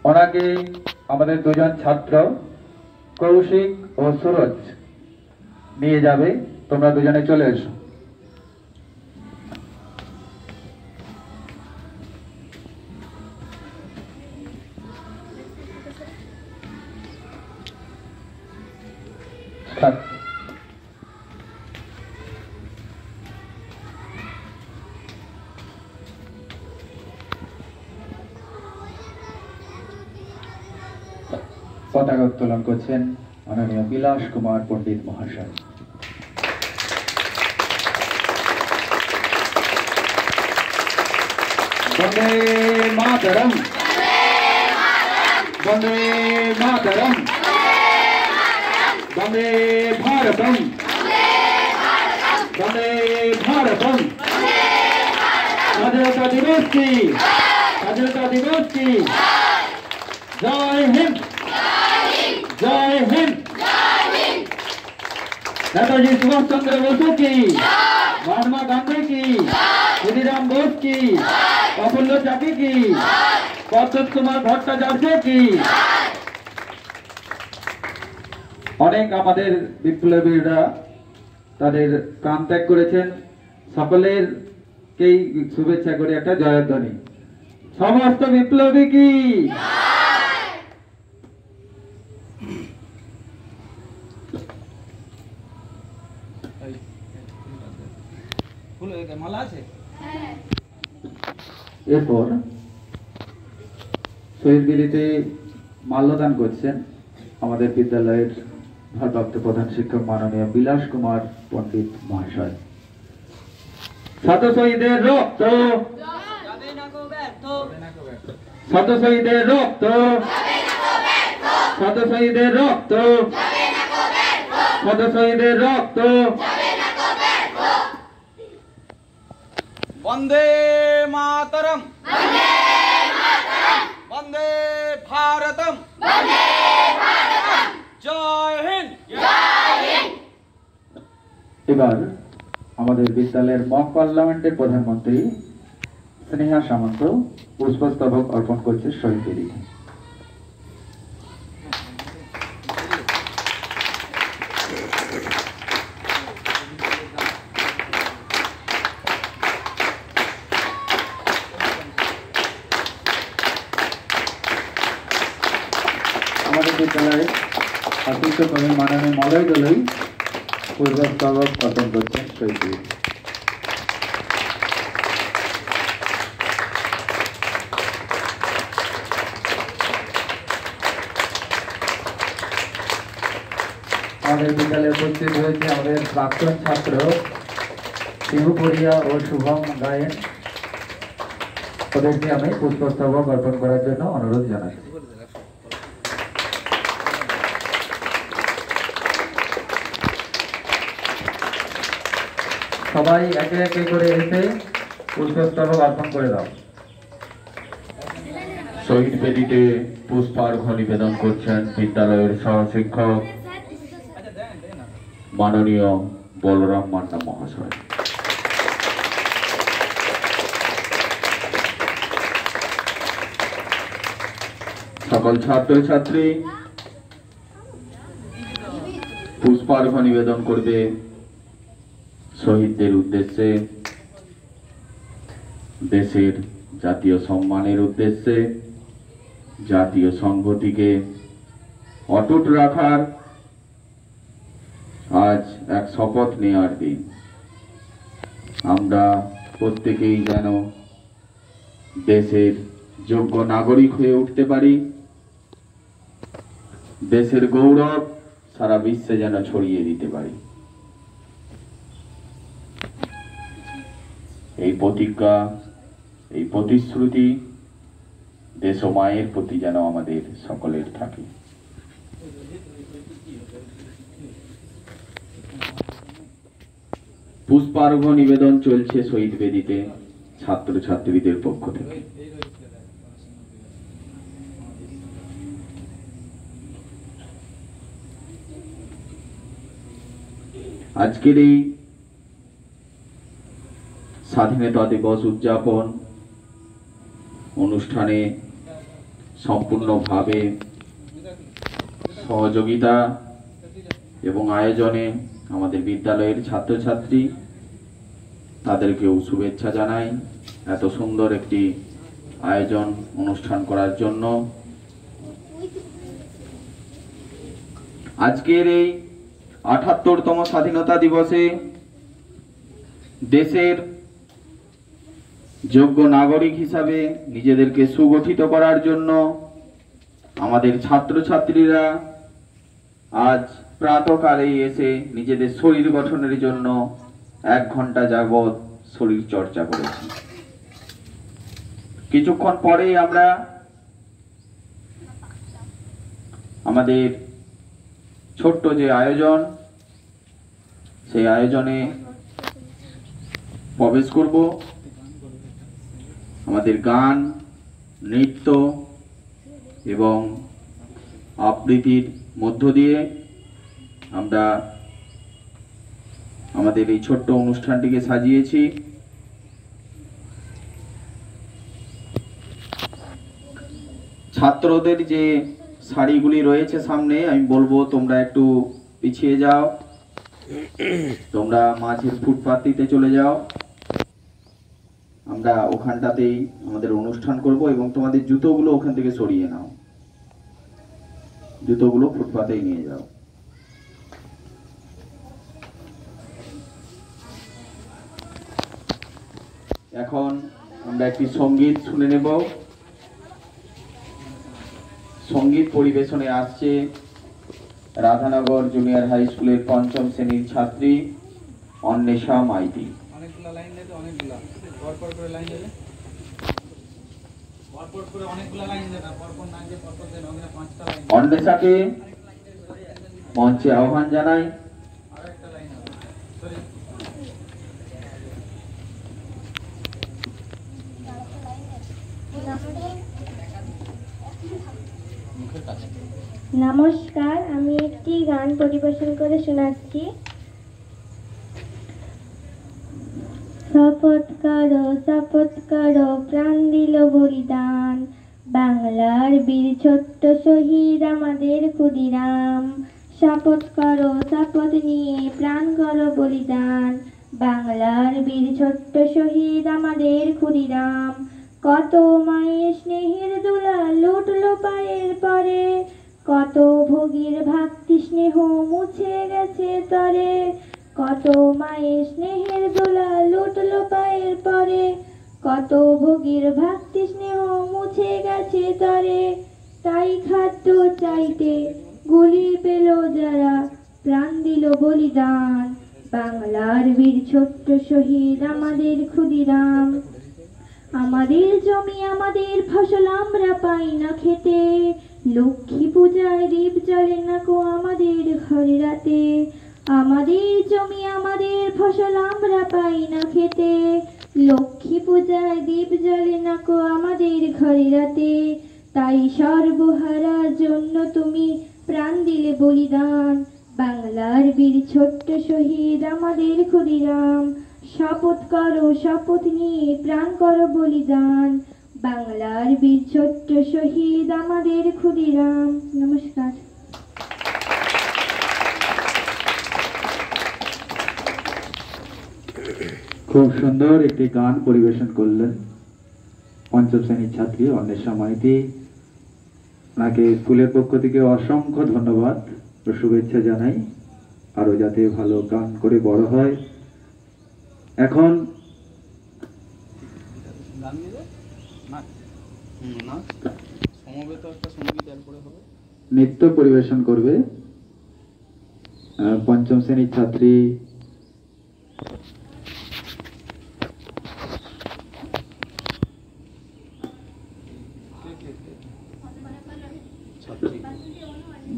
ওনাকে আমাদের দুজন ছাত্র কৌশিক ও সুরজ নিয়ে যাবে। তোমরা দুজনে চলে এসো। পতাকা উত্তোলন করছেন মাননীয় বিলাস কুমার পণ্ডিত মহাশয়। বন্দে মাতরম, বন্দে মাতরম, বন্দে ভারতম, বন্দে ভারতম। স্বাধীনতা দিবস কি, স্বাধীনতা দিবস কি। জয় হিন্দ, জয় হিন্দ। नेताजी सुभाष चंद्र बोस की, महात्मा गांधी की, खुदीराम बोस की, प्रफुल्ल चाकी की, पद्मनाथ कुमार भट्टाचार्य की। অনেক আমাদের বিপ্লবীরা তাদের প্রাণ ত্যাগ করেছেন। সকলেরকেই শুভেচ্ছা করে একটা জয়ধ্বনি। সমস্ত বিপ্লবী কি এরপর শহীদ বেদিতে মাল্যদান করছেন আমাদের বিদ্যালয়ের ভারপ্রাপ্ত প্রধান শিক্ষক মাননীয় বিলাস কুমার পণ্ডিত মহাশয়। শত শহীদের রক্ত, শত শহীদের রক্ত, শত শহীদের রক্ত, শত শহীদের রক্ত। वंदे मातरम, वंदे मातरम, वंदे भारतम, वंदे भारतम। जय हिंद, जय हिंद। এবার আমাদের বিদ্যালয়ের মক পার্লামেন্টের প্রধানমন্ত্রী স্নেহা সামন্ত পুষ্পস্তবক অর্পণ করছে শহীদ বেদিতে। আমাদের বিদ্যালয়ে অতিরিক্ত কবি মাননীয় মলয় দলই পুষ্পস্তবক অর্পণ করছেন শহীদ বেদিতে। আমাদের বিদ্যালয়ে উপস্থিত হয়েছে আমাদের প্রাক্তন ছাত্র শিবপুরিয়া ও শুভম গায়েন। ওদেরকে আমি পুষ্পস্তবক অর্পণ করার জন্য অনুরোধ জানাচ্ছি। সবাই একে একে করে এসে পুষ্পস্তবক অর্পণ করে দাও। শহীদ বেদিতে পুষ্পার্ঘ নিবেদন করছেন বিদ্যালয়ের সহশিক্ষক মাননীয় বলরাম মান্না মহাশয়। সকল ছাত্রছাত্রী পুষ্পার্ঘ নিবেদন করবে শহীদদের উদ্দেশ্যে, দেশের জাতীয় সম্মানের উদ্দেশ্যে, জাতীয় সংহতিকে অটুট রাখার আজ এক শপথ নেওয়ার দিন। আমরা প্রত্যেকেই যেন দেশের যোগ্য নাগরিক হয়ে উঠতে পারি, দেশের গৌরব সারা বিশ্বে যেন ছড়িয়ে দিতে পারি। এই প্রতিজ্ঞা, এই প্রতিশ্রুতি দেশ ও মায়ের প্রতি যেন আমাদের সকলের থাকে। পুষ্পার্ঘ নিবেদন চলছে শহীদ বেদিতে ছাত্রছাত্রীদের পক্ষ থেকে। আজকের এই স্বাধীনতা দিবস উদযাপন অনুষ্ঠানে সম্পূর্ণভাবে সহযোগিতা এবং আয়োজনে আমাদের বিদ্যালয়ের ছাত্রছাত্রী, তাদেরকেও শুভেচ্ছা জানাই এত সুন্দর একটি আয়োজন অনুষ্ঠান করার জন্য। আজকের এই ৭৮তম স্বাধীনতা দিবসে দেশের যোগ্য নাগরিক হিসাবে নিজেদেরকে সুগঠিত করার জন্য আমাদের ছাত্রছাত্রীরা আজ প্রাতঃকালে এসে নিজেদের শরীর গঠনের জন্য ১ ঘন্টা যাবৎ শরীর চর্চা করেছি। কিছুক্ষণ পরেই আমরা আমাদের ছোট্ট যে আয়োজন, সেই আয়োজনে প্রবেশ করব। আমাদের গান, নৃত্য এবং আবৃত্তির মধ্য দিয়ে আমরা আমাদের এই ছোট্ট অনুষ্ঠানটিকে সাজিয়েছি। ছাত্রদের যে শাড়িগুলি রয়েছে সামনে, আমি বলবো তোমরা একটু পিছিয়ে যাও, তোমরা মাঝের ফুটপাতিতে চলে যাও। আমরা ওখানটাতেই আমাদের অনুষ্ঠান করব এবং তোমাদের জুতোগুলো ওখান থেকে সরিয়ে নাও, জুতোগুলো ফুটপাতেই নিয়ে যাও। এখন আমরা একটি সঙ্গীত শুনে নেব। সঙ্গীত পরিবেশনে আসছে রাধানগর জুনিয়র হাই স্কুলের ৫ম শ্রেণীর ছাত্রী অন্বেষা মাইতি। অনেকগুলা লাইন দেবে, অনেকগুলা পরপর করে লাইন দেবে, পরপর করে অনেকগুলা লাইন দেবে, পরপর না দিয়ে পরপর দেবে, ওখানে 5টা লাইন। অন্বেষাকে মঞ্চে আহ্বান জানাই। আরো একটা লাইন হবে, সরি। নমস্কার, আমি একটি গান পরিবেশন করে শোনাচ্ছি। শপথ করো প্রাণ দিল বলিদান, বাংলার বীর ছোট্ট শহীদ আমাদের ক্ষুদিরাম। শপথ নিয়ে প্রাণ করো বলিদান, বাংলার বীর ছোট্ট শহীদ আমাদের ক্ষুদিরাম। কত মায়ের স্নেহের দোলা লুটলো পায়ের পরে, কত ভোগীর ভক্তি স্নেহ মুছে গেছে তরে। কত মায়ের স্নেহের দোলা লুটলো পায়ের পরে, কত ভোগীর ভক্তি স্নেহ মুছে গেছে তরে। তাই খাদ্য চাইতে গুলি পেল যারা, প্রাণ দিল বলিদান, বাংলার বীর ছোট্ট শহীদ আমাদের ক্ষুদিরাম। আমাদের জমি আমাদের ফসল আমরা পাই না খেতে, লক্ষ্মী পূজায় দীপ জ্বলে না কো আমাদের ঘরে রাতে। আমাদের জমি আমাদের ফসল আমরা পাই না খেতে, লক্ষ্মী পূজায় দীপ জ্বলে না কো আমাদের ঘরে রাতে। তাই সর্বহারার জন্য তুমি প্রাণ দিলে বলিদান, বাংলার বীর ছোট্ট শহীদ আমাদের ক্ষুদিরাম। শপথ নিয়ে প্রাণ করো বলিদান, বাংলার বীর ছোট্ট শহীদ আমাদের ক্ষুদিরাম। নমস্কার। খুব সুন্দর একটি গান পরিবেশন করলেন ৫ম শ্রেণীর ছাত্রী অন্বেষা মাইতি। ওনাকে স্কুলের পক্ষ থেকে অসংখ্য ধন্যবাদ ও শুভেচ্ছা জানাই, আরো যাতে ভালো গান করে বড় হয়। এখন গান দিবে না, না সমবেত একটা সঙ্গীত এরপরে হবে। নৃত্য পরিবেশন করবে ৫ম শ্রেণীর ছাত্রী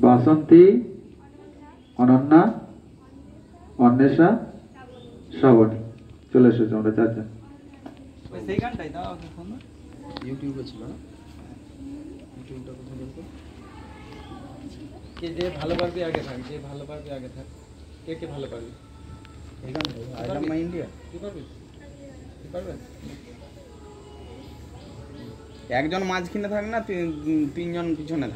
বাসন্তী, অনন্যা, অন্বেষা, শ্রাবণী। চলে এসেছো আমরা চারজন। ওই সেই গানটাই দাও এখন না, ইউটিউবে ছিল না, ইউটিউবটা কোথায় বলতো? কে যে ভালো পারবে আগে থাক, যে ভালো পারবে আগে থাক। কে কে ভালো পারবে? এই গানটা আই লাভ মাই ইন্ডিয়া। কি পারবে? কি পারবে? একজন মাঝখানে থাক না, তিনজন পিছনে থাক।